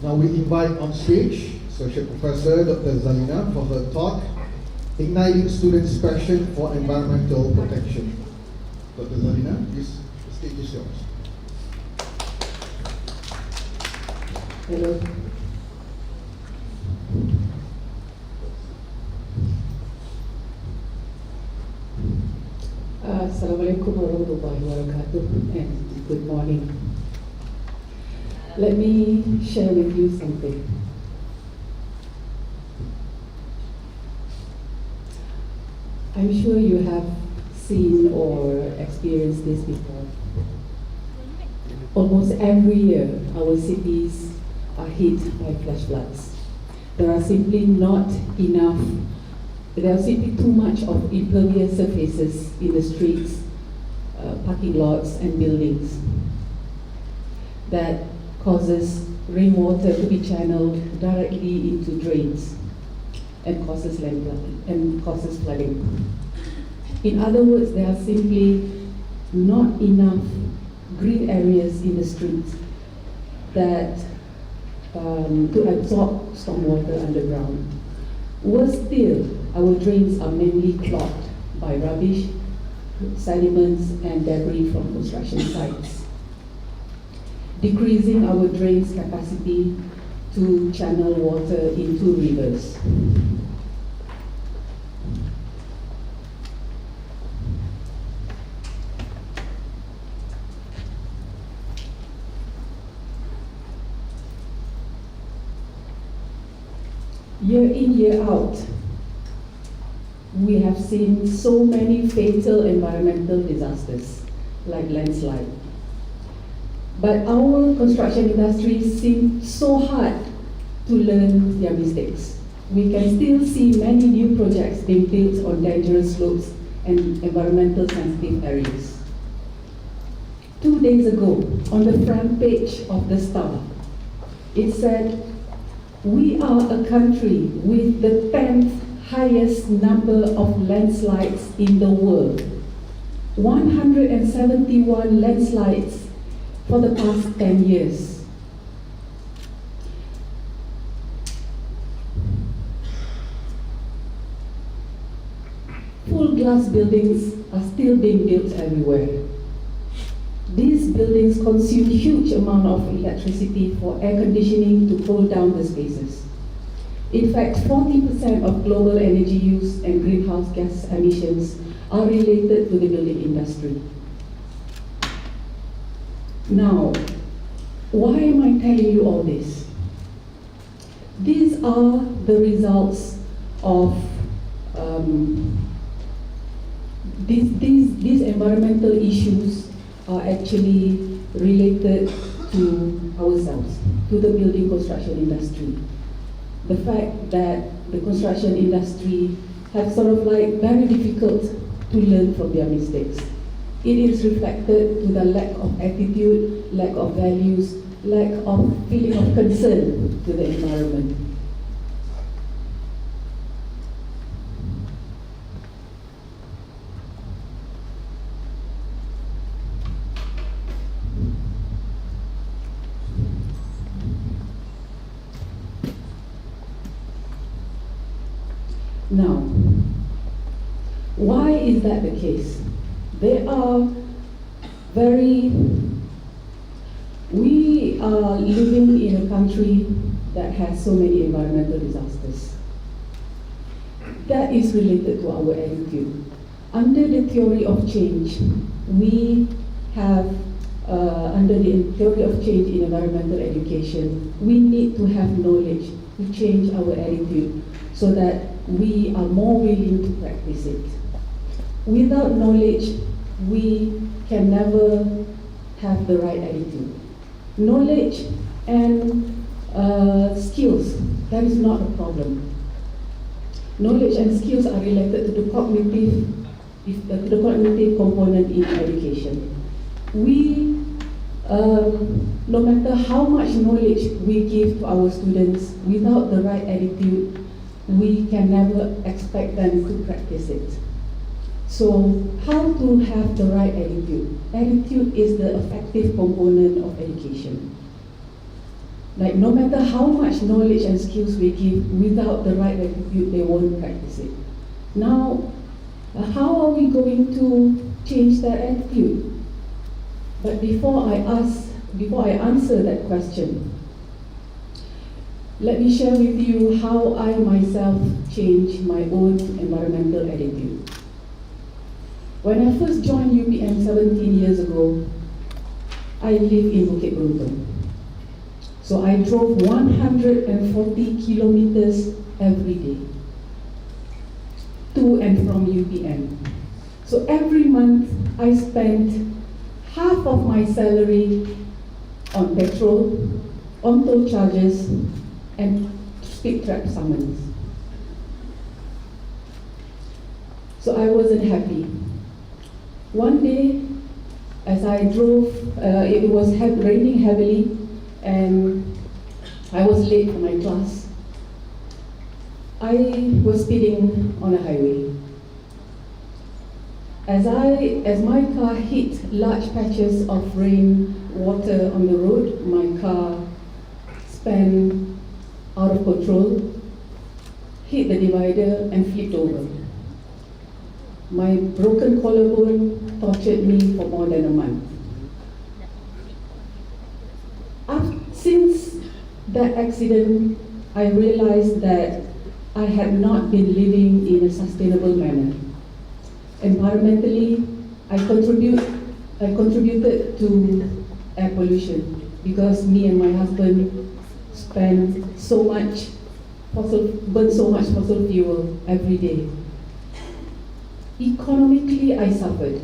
Now we invite on stage Associate Professor Dr. Zalina for her talk, Igniting Students' Passion for Environmental Protection. Dr. Zalina, please, the stage is yours. Hello. Assalamualaikum warahmatullahi wabarakatuh and good morning. Let me share with you something. I'm sure you have seen or experienced this before. Almost every year, our cities are hit by flash floods. There are simply too much of impervious surfaces in the streets, parking lots and buildings that causes rainwater to be channeled directly into drains and causes flooding. In other words, there are simply not enough green areas in the streets that to absorb stormwater underground. Worse still, our drains are mainly clogged by rubbish, sediments, and debris from construction sites, decreasing our drains' capacity to channel water into rivers. Year in, year out, we have seen so many fatal environmental disasters like landslide. But our construction industry seems so hard to learn their mistakes. We can still see many new projects being built on dangerous slopes and environmental sensitive areas. 2 days ago, on the front page of the Star, it said, "We are a country with the 10th highest number of landslides in the world. 171 landslides for the past 10 years. Full glass buildings are still being built everywhere. These buildings consume huge amount of electricity for air conditioning to cool down the spaces. In fact, 40% of global energy use and greenhouse gas emissions are related to the building industry." Now, why am I telling you all this? These are the results of these environmental issues are actually related to ourselves, to the building construction industry. The fact that the construction industry have sort of like very difficult to learn from their mistakes. It is reflected to the lack of attitude, lack of values, lack of feeling of concern to the environment. Now, why is that the case? We are living in a country that has so many environmental disasters. That is related to our attitude. Under the theory of change, under the theory of change in environmental education, we need to have knowledge to change our attitude so that we are more willing to practice it. Without knowledge, we can never have the right attitude. Knowledge and skills, that is not a problem. Knowledge and skills are related to the cognitive component in education. No matter how much knowledge we give to our students, without the right attitude, we can never expect them to practice it. So, how to have the right attitude? Attitude is the effective component of education. Like no matter how much knowledge and skills we give, without the right attitude, they won't practice it. Now, how are we going to change that attitude? But before I answer that question, let me share with you how I myself changed my own environmental attitude. When I first joined UPM 17 years ago, I lived in Bukit Beruntung. So I drove 140 kilometers every day to and from UPM. So every month I spent half of my salary on petrol, on toll charges, and speed trap summons. So I wasn't happy. One day, as I drove, it was raining heavily, and I was late for my class. I was speeding on a highway. As my car hit large patches of rain water on the road, my car spun out of control, hit the divider, and flipped over. My broken collarbone tortured me for more than a month. Since that accident, I realized that I had not been living in a sustainable manner. Environmentally, I contributed to air pollution because me and my husband burn so much fossil fuel every day. Economically, I suffered.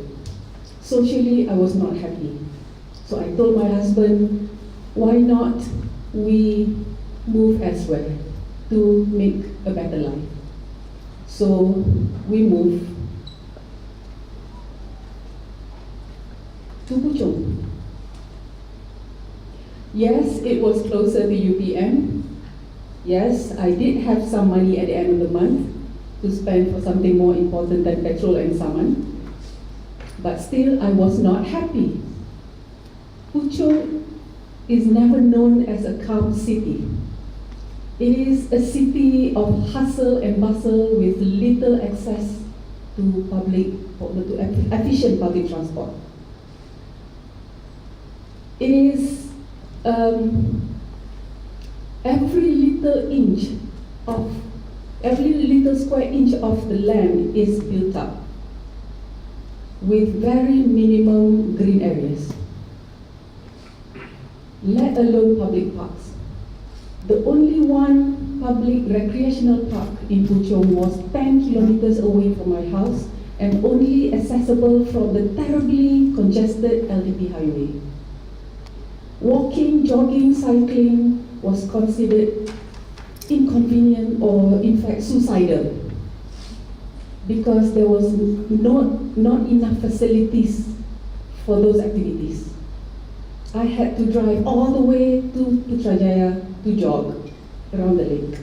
Socially, I was not happy. So I told my husband, why not we move elsewhere to make a better life? So we moved to Puchong. Yes, it was closer to UPM. Yes, I did have some money at the end of the month to spend for something more important than petrol and saman. But still, I was not happy. Puchong is never known as a calm city. It is a city of hustle and bustle with little access to efficient public transport. It is every little square inch of the land is built up with very minimum green areas, let alone public parks. The only one public recreational park in Puchong was 10 kilometers away from my house and only accessible from the terribly congested LDP highway. Walking, jogging, cycling was considered inconvenient or in fact suicidal because there was not enough facilities for those activities. I had to drive all the way to Putrajaya to jog around the lake.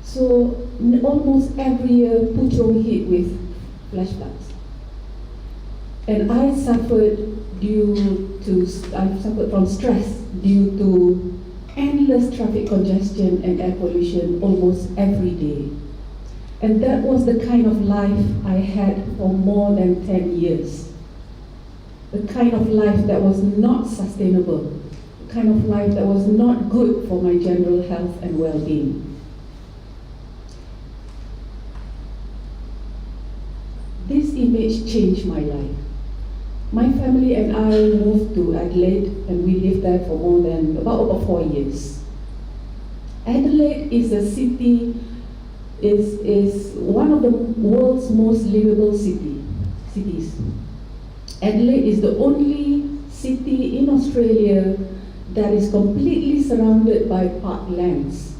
So almost every year Puchong hit with flash floods. And I suffered from stress due to endless traffic congestion and air pollution almost every day. And that was the kind of life I had for more than 10 years. The kind of life that was not sustainable, the kind of life that was not good for my general health and well-being. This image changed my life. My family and I moved to Adelaide and we lived there for more than about 4 years. Adelaide is a city, is one of the world's most livable cities. Adelaide is the only city in Australia that is completely surrounded by parklands.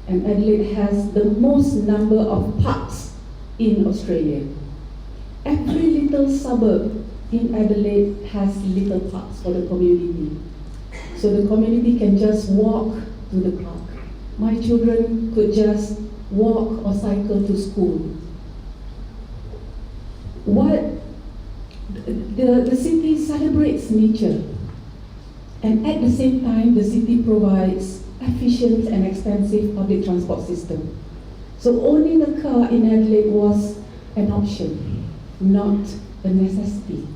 And Adelaide has the most number of parks in Australia. Every little suburb in Adelaide has little parks for the community. So the community can just walk to the park. My children could just walk or cycle to school. The city celebrates nature. And at the same time, the city provides efficient and expensive public transport system. So owning a car in Adelaide was an option, not a necessity.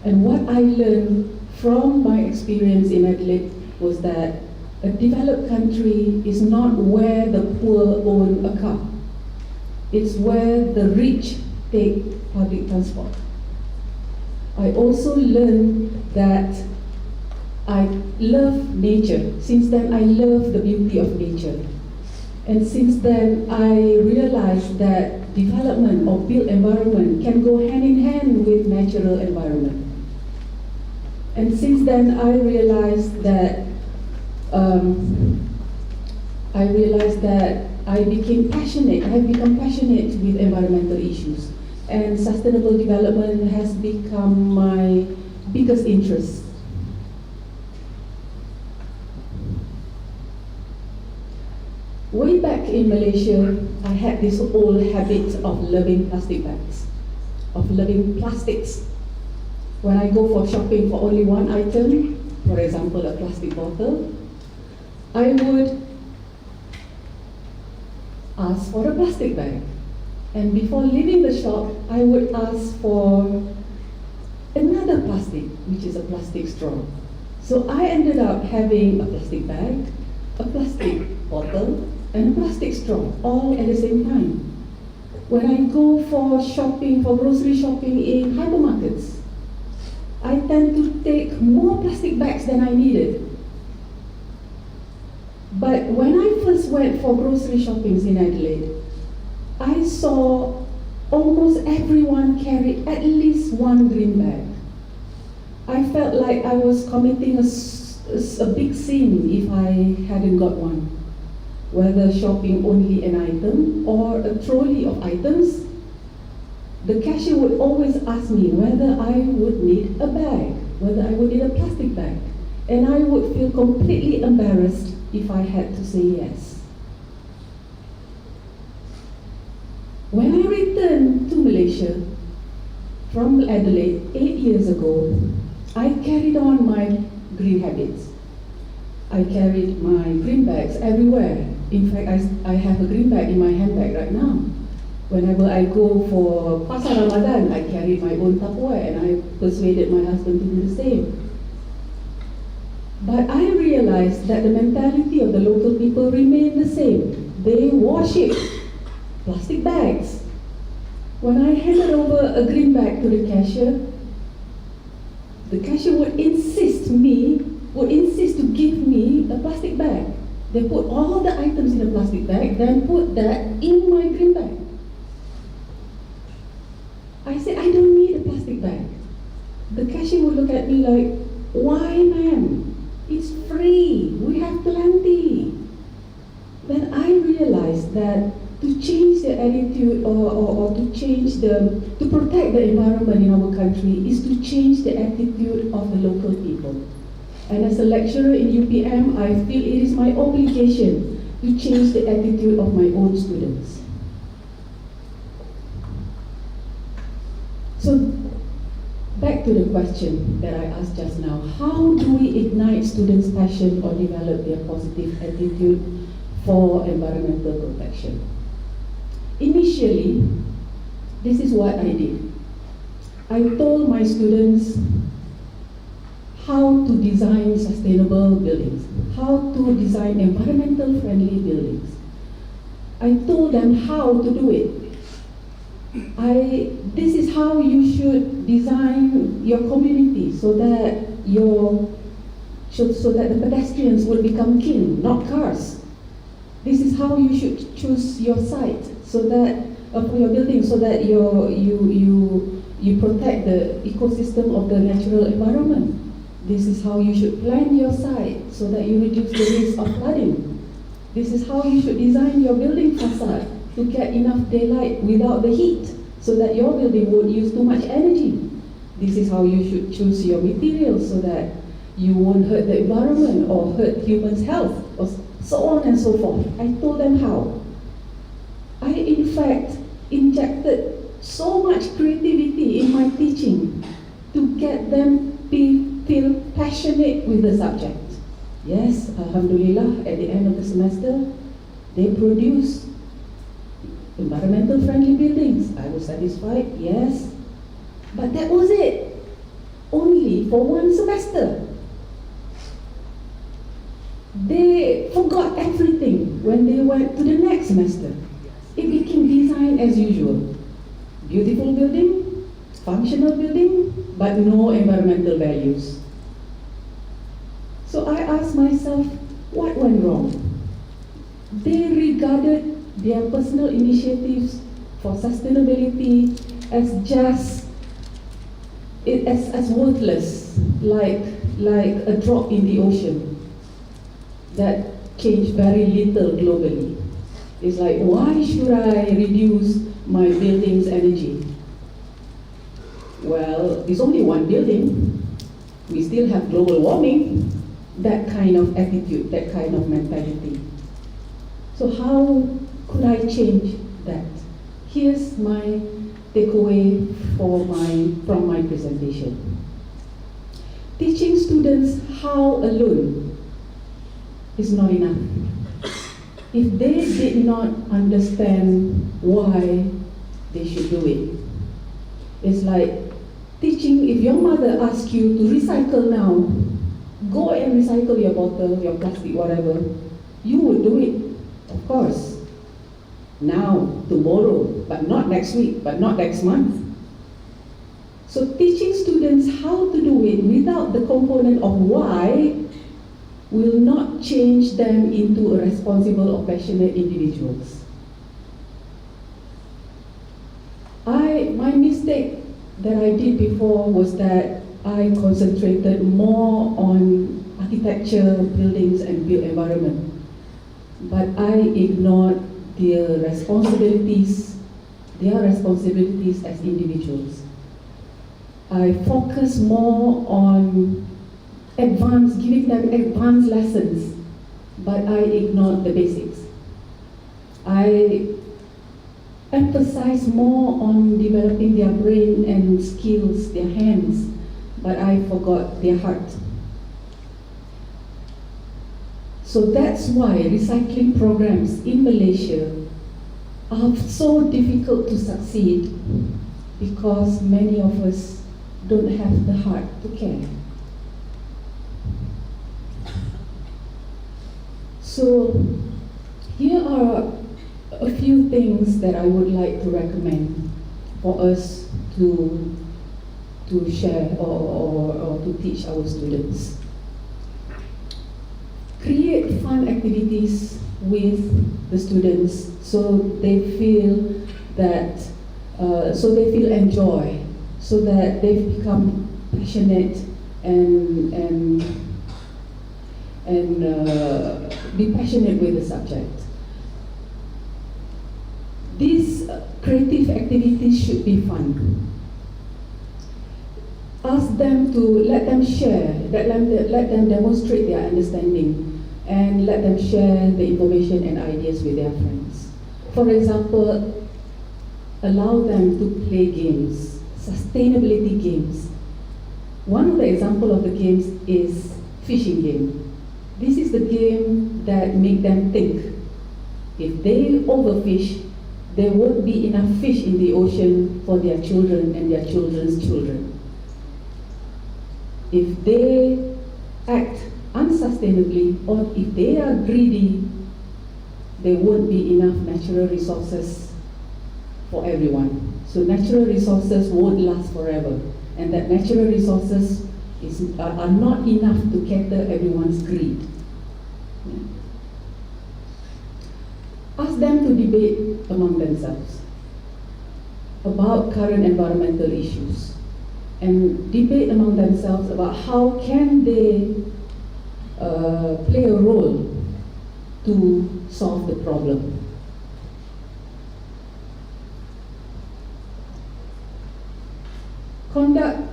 And what I learned from my experience in Adelaide was that a developed country is not where the poor own a car. It's where the rich take public transport. I also learned that I love nature. Since then, I love the beauty of nature. And since then, I realized that development of built environment can go hand in hand with natural environment. And since then, I realized that I became passionate. I have become passionate with environmental issues, and sustainable development has become my biggest interest. Way back in Malaysia, I had this old habit of loving plastic bags, of loving plastics. When I go for shopping for only one item, for example, a plastic bottle, I would ask for a plastic bag. And before leaving the shop, I would ask for another plastic, which is a plastic straw. So I ended up having a plastic bag, a plastic bottle, and a plastic straw, all at the same time. When I go for shopping, for grocery shopping in hypermarkets, I tend to take more plastic bags than I needed. But when I first went for grocery shoppings in Adelaide, I saw almost everyone carried at least one green bag. I felt like I was committing a big sin if I hadn't got one. Whether shopping only an item or a trolley of items, the cashier would always ask me whether I would need a bag, whether I would need a plastic bag. And I would feel completely embarrassed if I had to say yes. When I returned to Malaysia from Adelaide 8 years ago, I carried on my green habits. I carried my green bags everywhere. In fact, I have a green bag in my handbag right now. Whenever I go for Pasar Ramadan, I carry my own Tupperware, and I persuaded my husband to do the same. But I realized that the mentality of the local people remained the same. They worship plastic bags. When I handed over a green bag to the cashier would insist to give me a plastic bag. They put all the items in a plastic bag, then put that in my green bag. I said, I don't need a plastic bag. The cashier would look at me like, why, ma'am? It's free. We have plenty. Then I realized that to change the attitude or to protect the environment in our country is to change the attitude of the local people. And as a lecturer in UPM, I feel it is my obligation to change the attitude of my own students. So, back to the question that I asked just now. How do we ignite students' passion or develop their positive attitude for environmental protection? Initially, this is what I did. I told my students how to design sustainable buildings, how to design environmental friendly buildings. I told them how to do it. This is how you should design your community so that the pedestrians will become king, not cars. This is how you should choose your site so that for your building, so that you protect the ecosystem of the natural environment. This is how you should plan your site so that you reduce the risk of flooding. This is how you should design your building facade to get enough daylight without the heat so that your building won't use too much energy. This is how you should choose your materials so that you won't hurt the environment or hurt humans' health, or so on and so forth. I told them how. I, in fact, injected so much creativity in my teaching to get them feel passionate with the subject. Yes, Alhamdulillah, at the end of the semester, they produce environmental friendly buildings. I was satisfied, yes. But that was it. Only for one semester. They forgot everything when they went to the next semester. It became design as usual. Beautiful building, functional building, but no environmental values. So I asked myself, what went wrong? They regarded their personal initiatives for sustainability as just as worthless, like a drop in the ocean that changed very little globally. It's like, why should I reduce my building's energy? Well, it's only one building. We still have global warming. That kind of attitude, that kind of mentality. So how could I change that? Here's my takeaway from my presentation. Teaching students how alone is not enough. If they did not understand why they should do it, it's like teaching, if your mother asks you to recycle now, go and recycle your bottle, your plastic, whatever, you would do it, of course. Now, tomorrow, but not next week, but not next month. So teaching students how to do it without the component of why will not change them into a responsible or passionate individuals. My mistake that I did before was that I concentrated more on architecture, buildings, and built environment. But I ignored their responsibilities as individuals. I focused more on giving them advanced lessons, but I ignored the basics. I emphasized more on developing their brain and skills, their hands, but I forgot their heart. So that's why recycling programs in Malaysia are so difficult to succeed, because many of us don't have the heart to care. So here are a few things that I would like to recommend for us to share or to teach our students. Create fun activities with the students so they feel enjoy, so that they become passionate and be passionate with the subject. These creative activities should be fun. Ask them to let them share, let them demonstrate their understanding, and let them share the information and ideas with their friends. For example, allow them to play games, sustainability games. One of the examples of the games is fishing game. This is the game that make them think. If they overfish, there won't be enough fish in the ocean for their children and their children's children. If they act unsustainably, or if they are greedy, there won't be enough natural resources for everyone. So natural resources won't last forever, and that natural resources are not enough to cater everyone's greed. Ask them to debate among themselves about current environmental issues, and debate among themselves about how can they play a role to solve the problem. Conduct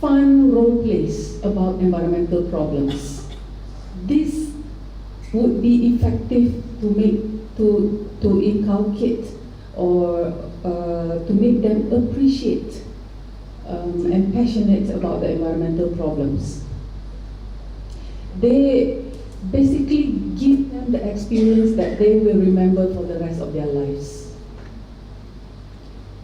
fun role plays about environmental problems. This would be effective to inculcate or to make them appreciate and passionate about the environmental problems. They basically give them the experience that they will remember for the rest of their lives.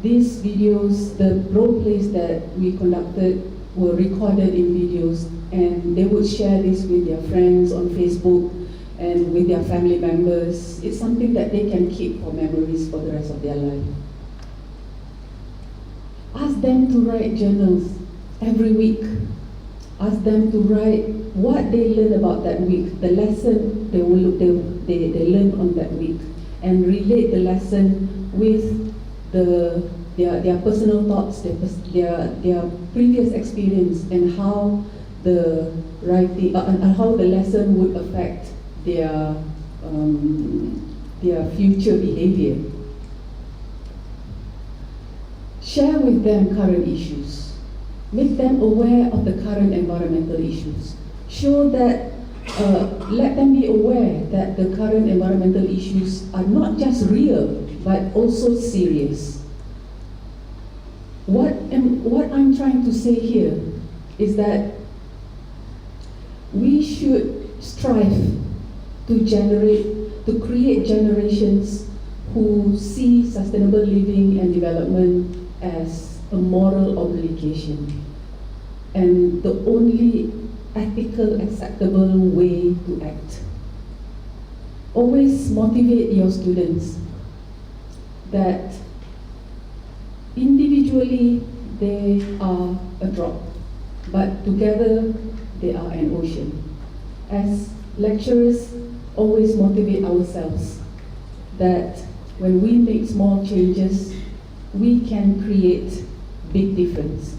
These videos, the role plays that we conducted were recorded in videos, and they would share this with their friends on Facebook and with their family members. It's something that they can keep for memories for the rest of their life. Ask them to write journals every week. Ask them to write what they learned about that week, the lesson they learned on that week, and relate the lesson with their personal thoughts, their previous experience, and how the writing and how the lesson would affect their future behavior. Share with them current issues. Make them aware of the current environmental issues. Show that, let them be aware that the current environmental issues are not just real, but also serious. What I'm trying to say here is that we should strive to create generations who see sustainable living and development as a moral obligation and the only ethical, acceptable way to act. Always motivate your students that individually they are a drop, but together they are an ocean. As lecturers, always motivate ourselves that when we make small changes, we can create big difference.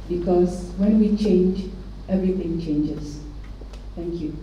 Because when we change, everything changes. Thank you.